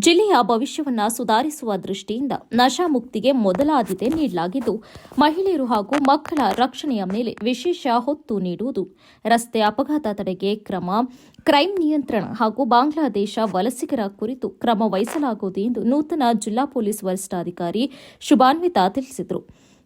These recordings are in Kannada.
ಜಿಲ್ಲೆಯ ಭವಿಷ್ಯವನ್ನು ಸುಧಾರಿಸುವ ದೃಷ್ಟಿಯಿಂದ ನಶಾಮುಕ್ತಿಗೆ ಮೊದಲ ಆದ್ಯತೆ ನೀಡಲಾಗಿದ್ದು, ಮಹಿಳೆಯರು ಹಾಗೂ ಮಕ್ಕಳ ರಕ್ಷಣೆಯ ಮೇಲೆ ವಿಶೇಷ ಹೊತ್ತು ನೀಡುವುದು, ರಸ್ತೆ ಅಪಘಾತ ತಡೆಗೆ ಕ್ರಮ, ಕ್ರೈಂ ನಿಯಂತ್ರಣ ಹಾಗೂ ಬಾಂಗ್ಲಾದೇಶ ವಲಸಿಗರ ಕುರಿತು ಕ್ರಮ ವಹಿಸಲಾಗುವುದು ಎಂದು ನೂತನ ಜಿಲ್ಲಾ ಪೊಲೀಸ್ ವರಿಷ್ಠಾಧಿಕಾರಿ ಶುಭಾನ್ವಿತಾ ತಿಳಿಸಿದರು.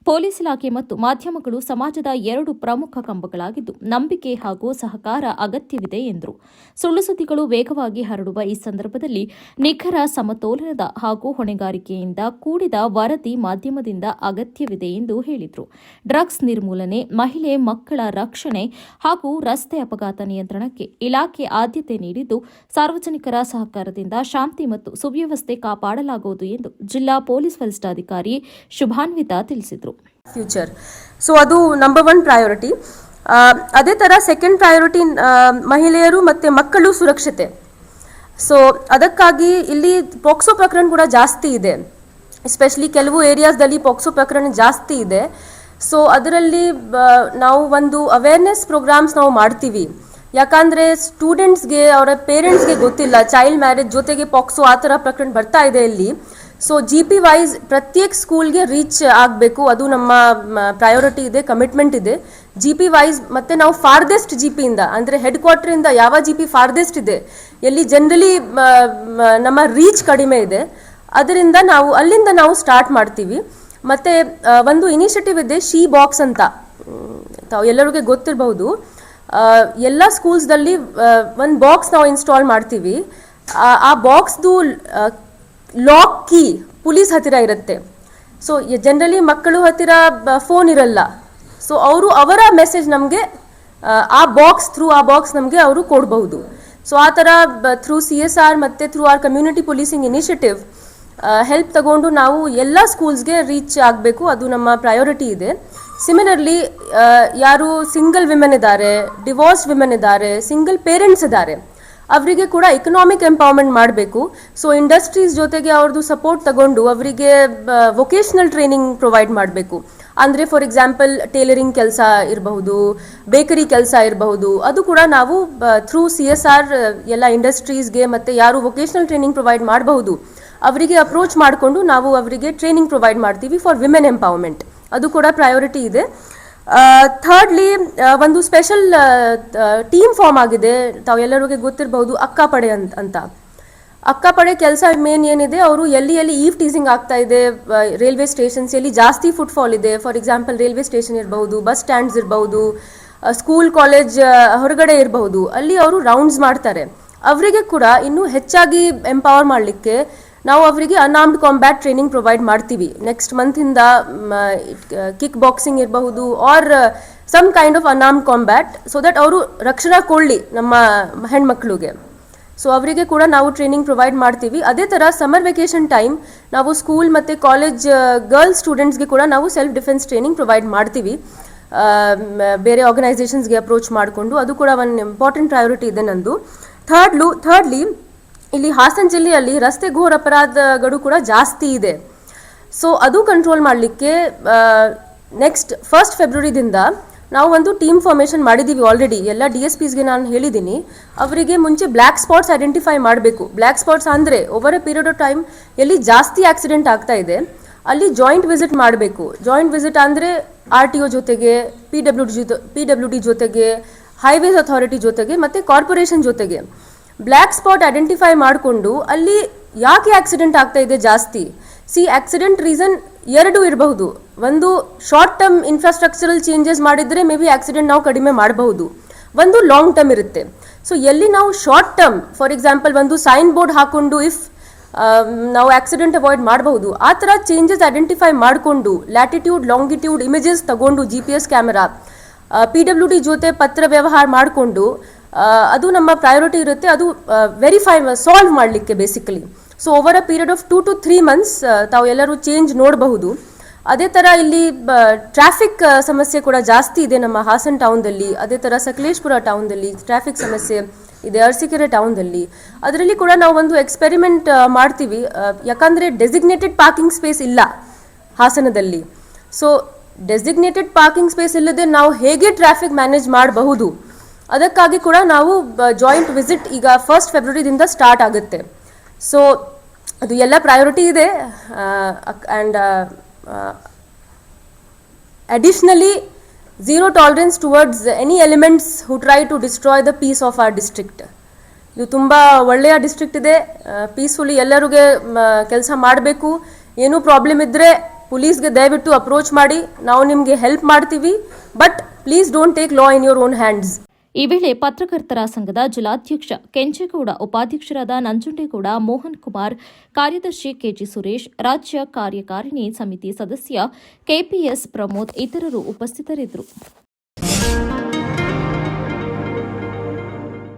ಪೊಲೀಸ್ ಇಲಾಖೆ ಮತ್ತು ಮಾಧ್ಯಮಗಳು ಸಮಾಜದ ಎರಡು ಪ್ರಮುಖ ಕಂಬಗಳಾಗಿದ್ದು, ನಂಬಿಕೆ ಹಾಗೂ ಸಹಕಾರ ಅಗತ್ಯವಿದೆ ಎಂದರು. ಸುಳ್ಳು ಸುದ್ದಿಗಳು ವೇಗವಾಗಿ ಹರಡುವ ಈ ಸಂದರ್ಭದಲ್ಲಿ ನಿಖರ, ಸಮತೋಲನದ ಹಾಗೂ ಹೊಣೆಗಾರಿಕೆಯಿಂದ ಕೂಡಿದ ವರದಿ ಮಾಧ್ಯಮದಿಂದ ಅಗತ್ಯವಿದೆ ಎಂದು ಹೇಳಿದರು. ಡ್ರಗ್ಸ್ ನಿರ್ಮೂಲನೆ, ಮಹಿಳೆ ಮಕ್ಕಳ ರಕ್ಷಣೆ ಹಾಗೂ ರಸ್ತೆ ಅಪಘಾತ ನಿಯಂತ್ರಣಕ್ಕೆ ಇಲಾಖೆ ಆದ್ಯತೆ ನೀಡಿದ್ದು, ಸಾರ್ವಜನಿಕರ ಸಹಕಾರದಿಂದ ಶಾಂತಿ ಮತ್ತು ಸುವ್ಯವಸ್ಥೆ ಕಾಪಾಡಲಾಗುವುದು ಎಂದು ಜಿಲ್ಲಾ ಪೊಲೀಸ್ ವರಿಷ್ಠಾಧಿಕಾರಿ ಶುಭಾನ್ವಿತಾ ತಿಳಿಸಿದರು. ಫ್ಯೂಚರ್ ಅದು ನಂಬರ್ 1 ಪ್ರಯಾರಿಟಿ. ಅದೇ ತರ ಸೆಕೆಂಡ್ ಪ್ರಯಾರಿಟಿ ಮಹಿಳೆಯರು ಮತ್ತೆ ಮಕ್ಕಳು ಸುರಕ್ಷತೆ. ಅದಕ್ಕಾಗಿ ಇಲ್ಲಿ ಪೋಕ್ಸೋ ಪ್ರಕರಣ ಕೂಡ ಜಾಸ್ತಿ ಇದೆ, ಎಸ್ಪೆಷಲಿ ಕೆಲವು ಏರಿಯಾಸ್ದಲ್ಲಿ ಪೋಕ್ಸೋ ಪ್ರಕರಣ ಜಾಸ್ತಿ ಇದೆ. ಅದರಲ್ಲಿ ನಾವು ಒಂದು ಅವೇರ್ನೆಸ್ ಪ್ರೋಗ್ರಾಮ್ಸ್ ನಾವು ಮಾಡ್ತೀವಿ. ಯಾಕಂದ್ರೆ ಸ್ಟೂಡೆಂಟ್ಸ್ಗೆ ಅವರ ಪೇರೆಂಟ್ಸ್ಗೆ ಗೊತ್ತಿಲ್ಲ ಚೈಲ್ಡ್ ಮ್ಯಾರೇಜ್ ಜೊತೆಗೆ ಪೋಕ್ಸೋ ಆ ಥರ ಪ್ರಕರಣ ಬರ್ತಾ ಇದೆ ಇಲ್ಲಿ. GP ವೈಸ್ ಪ್ರತ್ಯೇಕ ಸ್ಕೂಲ್ಗೆ ರೀಚ್ ಆಗಬೇಕು, ಅದು ನಮ್ಮ ಪ್ರಯಾರಿಟಿ ಇದೆ, ಕಮಿಟ್ಮೆಂಟ್ ಇದೆ. GP ವೈಸ್ ಮತ್ತೆ ನಾವು ಫಾರ್ದೆಸ್ಟ್ GP ಇಂದ ಅಂದರೆ ಹೆಡ್ ಕ್ವಾರ್ಟರ್ ಇಂದ ಯಾವ GP ಫಾರ್ದೆಸ್ಟ್ ಇದೆ, ಎಲ್ಲಿ ಜನರಲಿ ನಮ್ಮ ರೀಚ್ ಕಡಿಮೆ ಇದೆ, ಅದರಿಂದ ಅಲ್ಲಿಂದ ನಾವು ಸ್ಟಾರ್ಟ್ ಮಾಡ್ತೀವಿ. ಮತ್ತೆ ಒಂದು ಇನಿಷಿಯೇಟಿವ್ ಇದೆ, ಶಿ ಬಾಕ್ಸ್ ಅಂತ, ಎಲ್ಲರಿಗೂ ಗೊತ್ತಿರಬಹುದು. ಎಲ್ಲ ಸ್ಕೂಲ್ಸ್ದಲ್ಲಿ ಒಂದು ಬಾಕ್ಸ್ ನಾವು ಇನ್ಸ್ಟಾಲ್ ಮಾಡ್ತೀವಿ. ಆ ಬಾಕ್ಸ್ದು ಲಾಕ್ ಕೀ ಪೊಲೀಸ್ ಹತ್ತಿರ ಇರುತ್ತೆ. ಜನರಲಿ ಮಕ್ಕಳು ಹತ್ತಿರ ಫೋನ್ ಇರಲ್ಲ. ಅವರ ಮೆಸೇಜ್ ನಮಗೆ ಆ ಬಾಕ್ಸ್ ನಮಗೆ ಅವರು ಕೊಡಬಹುದು. ಆ ಥರ ಥ್ರೂ CSR ಮತ್ತೆ through our community policing initiative help ತಗೊಂಡು ನಾವು ಎಲ್ಲ ಸ್ಕೂಲ್ಸ್ಗೆ ರೀಚ್ ಆಗಬೇಕು, ಅದು ನಮ್ಮ ಪ್ರಯಾರಿಟಿ ಇದೆ. ಸಿಮಿಲರ್ಲಿ ಯಾರು ಸಿಂಗಲ್ ವಿಮೆನ್ ಇದ್ದಾರೆ, ಡಿವೋರ್ಸ್ ವಿಮೆನ್ ಇದ್ದಾರೆ, ಸಿಂಗಲ್ ಪೇರೆಂಟ್ಸ್ ಇದ್ದಾರೆ, ಅವರಿಗೆ ಕೂಡ ಎಕನಾಮಿಕ್ ಎಂಪವರ್ಮೆಂಟ್ ಮಾಡಬೇಕು. ಇಂಡಸ್ಟ್ರೀಸ್ ಜೊತೆಗೆ ಅವ್ರದ್ದು ಸಪೋರ್ಟ್ ತಗೊಂಡು ಅವರಿಗೆ ವೊಕೇಶನಲ್ ಟ್ರೈನಿಂಗ್ ಪ್ರೊವೈಡ್ ಮಾಡಬೇಕು. ಅಂದರೆ ಫಾರ್ ಎಕ್ಸಾಂಪಲ್ ಟೇಲರಿಂಗ್ ಕೆಲಸ ಇರಬಹುದು, ಬೇಕರಿ ಕೆಲಸ ಇರಬಹುದು, ಅದು ಕೂಡ ನಾವು ಥ್ರೂ CSR ಎಲ್ಲ ಇಂಡಸ್ಟ್ರೀಸ್ಗೆ ಮತ್ತು ಯಾರು ವೊಕೇಶನಲ್ ಟ್ರೈನಿಂಗ್ ಪ್ರೊವೈಡ್ ಮಾಡಬಹುದು ಅವರಿಗೆ ಅಪ್ರೋಚ್ ಮಾಡಿಕೊಂಡು ನಾವು ಅವರಿಗೆ ಟ್ರೈನಿಂಗ್ ಪ್ರೊವೈಡ್ ಮಾಡ್ತೀವಿ ಫಾರ್ ವಿಮೆನ್ ಎಂಪವರ್ಮೆಂಟ್. ಅದು ಕೂಡ ಪ್ರಯಾರಿಟಿ ಇದೆ. ಥರ್ಡ್ಲಿ ಒಂದು ಸ್ಪೆಷಲ್ ಟೀಮ್ ಫಾರ್ಮ್ ಆಗಿದೆ, ಎಲ್ಲರಿಗೂ ಗೊತ್ತಿರಬಹುದು, ಅಕ್ಕಪಡೆ ಅಂತ. ಅಕ್ಕಪಡೆ ಕೆಲಸ ಮೇನ್ ಏನಿದೆ, ಅವರು ಎಲ್ಲಿ ಈವ್ ಟೀಸಿಂಗ್ ಆಗ್ತಾ ಇದೆ, ರೈಲ್ವೆ ಸ್ಟೇಷನ್ಸ್ ಎಲ್ಲಿ ಜಾಸ್ತಿ ಫುಟ್ಫಾಲ್ ಇದೆ, ಫಾರ್ ಎಕ್ಸಾಂಪಲ್ ರೈಲ್ವೆ ಸ್ಟೇಷನ್ ಇರಬಹುದು, ಬಸ್ ಸ್ಟ್ಯಾಂಡ್ಸ್ ಇರಬಹುದು, ಸ್ಕೂಲ್ ಕಾಲೇಜ್ ಹೊರಗಡೆ ಇರಬಹುದು, ಅಲ್ಲಿ ಅವರು ರೌಂಡ್ಸ್ ಮಾಡ್ತಾರೆ. ಅವರಿಗೆ ಕೂಡ ಇನ್ನೂ ಹೆಚ್ಚಾಗಿ ಎಂಪವರ್ ಮಾಡಲಿಕ್ಕೆ ನಾವು ಅವರಿಗೆ ಅನ್ಆರ್ಮ್ಡ್ ಕಾಂಬ್ಯಾಟ್ ಟ್ರೈನಿಂಗ್ ಪ್ರೊವೈಡ್ ಮಾಡ್ತೀವಿ. ನೆಕ್ಸ್ಟ್ ಮಂತಿಂದ ಕಿಕ್ ಬಾಕ್ಸಿಂಗ್ ಇರಬಹುದು or some kind of unarmed combat, that ಅವರು ರಕ್ಷಣಾ ಕೊಡಲಿ ನಮ್ಮ ಹೆಣ್ಮಕ್ಳಿಗೆ. ಅವರಿಗೆ ಕೂಡ ನಾವು ಟ್ರೈನಿಂಗ್ ಪ್ರೊವೈಡ್ ಮಾಡ್ತೀವಿ. ಅದೇ ಥರ ಸಮರ್ ವೆಕೇಷನ್ ಟೈಮ್ ನಾವು ಸ್ಕೂಲ್ ಮತ್ತು ಕಾಲೇಜ್ ಗರ್ಲ್ಸ್ ಸ್ಟೂಡೆಂಟ್ಸ್ಗೆ ಕೂಡ ನಾವು ಸೆಲ್ಫ್ ಡಿಫೆನ್ಸ್ ಟ್ರೈನಿಂಗ್ ಪ್ರೊವೈಡ್ ಮಾಡ್ತೀವಿ, ಬೇರೆ ಆರ್ಗನೈಸೇಷನ್ಸ್ಗೆ ಅಪ್ರೋಚ್ ಮಾಡಿಕೊಂಡು. ಅದು ಕೂಡ ಒಂದು ಇಂಪಾರ್ಟೆಂಟ್ ಪ್ರಯಾರಿಟಿ ಇದೆ ನಂದು. ಥರ್ಡ್ಲಿ ಇಲ್ಲಿ ಹಾಸನ ಜಿಲ್ಲೆಯಲ್ಲಿ ರಸ್ತೆ ಘೋರ ಅಪರಾಧಗಳು ಕೂಡ ಜಾಸ್ತಿ ಇದೆ. ಅದು ಕಂಟ್ರೋಲ್ ಮಾಡಲಿಕ್ಕೆ ನೆಕ್ಸ್ಟ್ 1 ಫೆಬ್ರವರಿದಿಂದ ನಾವು ಒಂದು ಟೀಮ್ ಫಾರ್ಮೇಷನ್ ಮಾಡಿದ್ದೀವಿ ಆಲ್ರೆಡಿ. ಎಲ್ಲ DSPsಗೆ ನಾನು ಹೇಳಿದ್ದೀನಿ, ಅವರಿಗೆ ಮುಂಚೆ ಬ್ಲ್ಯಾಕ್ ಸ್ಪಾಟ್ಸ್ ಐಡೆಂಟಿಫೈ ಮಾಡಬೇಕು. ಬ್ಲ್ಯಾಕ್ ಸ್ಪಾಟ್ಸ್ ಅಂದರೆ over A period of time ಎಲ್ಲಿ ಜಾಸ್ತಿ ಆಕ್ಸಿಡೆಂಟ್ ಆಗ್ತಾ ಇದೆ ಅಲ್ಲಿ ಜಾಯಿಂಟ್ ವಿಸಿಟ್ ಮಾಡಬೇಕು. ಜಾಯಿಂಟ್ ವಿಸಿಟ್ ಅಂದರೆ RTO ಜೊತೆಗೆ, PWD ಜೊತೆಗೆ, ಹೈವೇಸ್ ಅಥಾರಿಟಿ ಜೊತೆಗೆ ಮತ್ತು ಕಾರ್ಪೊರೇಷನ್ ಜೊತೆಗೆ ಬ್ಲ್ಯಾಕ್ ಸ್ಪಾಟ್ ಐಡೆಂಟಿಫೈ ಮಾಡಿಕೊಂಡು ಅಲ್ಲಿ ಯಾಕೆ ಆಕ್ಸಿಡೆಂಟ್ ಆಗ್ತಾ ಇದೆ ಜಾಸ್ತಿ. ಆಕ್ಸಿಡೆಂಟ್ ರೀಸನ್ 2 ಇರಬಹುದು. ಒಂದು ಶಾರ್ಟ್ ಟರ್ಮ್ ಇನ್ಫ್ರಾಸ್ಟ್ರಕ್ಚರಲ್ ಚೇಂಜಸ್ ಮಾಡಿದರೆ ಮೇ ಬಿ ಆಕ್ಸಿಡೆಂಟ್ ನಾವು ಕಡಿಮೆ ಮಾಡಬಹುದು. ಒಂದು ಲಾಂಗ್ ಟರ್ಮ್ ಇರುತ್ತೆ. ಎಲ್ಲಿ ನಾವು ಶಾರ್ಟ್ ಟರ್ಮ್ ಫಾರ್ ಎಕ್ಸಾಂಪಲ್ ಒಂದು ಸೈನ್ ಬೋರ್ಡ್ ಹಾಕೊಂಡು ನಾವು ಆಕ್ಸಿಡೆಂಟ್ ಅವಾಯ್ಡ್ ಮಾಡಬಹುದು, ಆ ಥರ ಚೇಂಜಸ್ ಐಡೆಂಟಿಫೈ ಮಾಡಿಕೊಂಡು ಲ್ಯಾಟಿಟ್ಯೂಡ್ ಲಾಂಗಿಟ್ಯೂಡ್ ಇಮೇಜಸ್ ತಗೊಂಡು GPS ಕ್ಯಾಮೆರಾ PWD ಜೊತೆ ಪತ್ರ ವ್ಯವಹಾರ ಮಾಡಿಕೊಂಡು ಅದು ನಮ್ಮ ಪ್ರಯಾರಿಟಿ ಇರುತ್ತೆ. ಅದು ವೆರಿಫೈ ಸಾಲ್ವ್ ಮಾಡಲಿಕ್ಕೆ basically. Over a period of 2 to 3 months ಎಲ್ಲರೂ ಚೇಂಜ್ ನೋಡಬಹುದು. ಅದೇ ಥರ ಇಲ್ಲಿ ಟ್ರಾಫಿಕ್ ಸಮಸ್ಯೆ ಕೂಡ ಜಾಸ್ತಿ ಇದೆ ನಮ್ಮ ಹಾಸನ ಟೌನ್ದಲ್ಲಿ. ಅದೇ ಥರ ಸಕಲೇಶ್ಪುರ ಟೌನ್ದಲ್ಲಿ ಟ್ರಾಫಿಕ್ ಸಮಸ್ಯೆ ಇದೆ, ಅರಸೀಕೆರೆ ಟೌನ್ದಲ್ಲಿ. ಅದರಲ್ಲಿ ಕೂಡ ನಾವು ಒಂದು ಎಕ್ಸ್ಪೆರಿಮೆಂಟ್ ಮಾಡ್ತೀವಿ. ಯಾಕಂದರೆ ಡೆಸಿಗ್ನೇಟೆಡ್ ಪಾರ್ಕಿಂಗ್ ಸ್ಪೇಸ್ ಇಲ್ಲ ಹಾಸನದಲ್ಲಿ. ಡೆಸಿಗ್ನೇಟೆಡ್ ಪಾರ್ಕಿಂಗ್ ಸ್ಪೇಸ್ ಇಲ್ಲದೆ ನಾವು ಹೇಗೆ ಟ್ರಾಫಿಕ್ ಮ್ಯಾನೇಜ್ ಮಾಡಬಹುದು, ಅದಕ್ಕಾಗಿ ಕೂಡ ನಾವು ಜಾಯಿಂಟ್ ವಿಸಿಟ್ ಈಗ 1 ಫೆಬ್ರವರಿದಿಂದ ಸ್ಟಾರ್ಟ್ ಆಗುತ್ತೆ. ಅದು ಎಲ್ಲ ಪ್ರಯಾರಿಟಿ ಇದೆ. And additionally, zero tolerance towards any elements who try to destroy the peace of our district. ಇದು ತುಂಬ ಒಳ್ಳೆಯ ಡಿಸ್ಟ್ರಿಕ್ಟ್ ಇದೆ. ಪೀಸ್ಫುಲಿ ಎಲ್ಲರಿಗೆ ಕೆಲಸ ಮಾಡಬೇಕು. ಏನೂ ಪ್ರಾಬ್ಲಮ್ ಇದ್ದರೆ ಪೊಲೀಸ್ಗೆ ದಯವಿಟ್ಟು ಅಪ್ರೋಚ್ ಮಾಡಿ, ನಾವು ನಿಮಗೆ ಹೆಲ್ಪ್ ಮಾಡ್ತೀವಿ. But please don't take law in your own hands. ಈ ವೇಳೆ ಪತ್ರಕರ್ತರ ಸಂಘದ ಜಿಲ್ಲಾಧ್ಯಕ್ಷ ಕೆಂಚೇಗೌಡ, ಉಪಾಧ್ಯಕ್ಷರಾದ ನಂಜುಂಡೇಗೌಡ, ಮೋಹನ್ ಕುಮಾರ್, ಕಾರ್ಯದರ್ಶಿ ಕೆಜಿ ಸುರೇಶ್, ರಾಜ್ಯ ಕಾರ್ಯಕಾರಿಣಿ ಸಮಿತಿ ಸದಸ್ಯ ಕೆಪಿಎಸ್ ಪ್ರಮೋದ್ ಇತರರು ಉಪಸ್ಥಿತರಿದ್ದರು.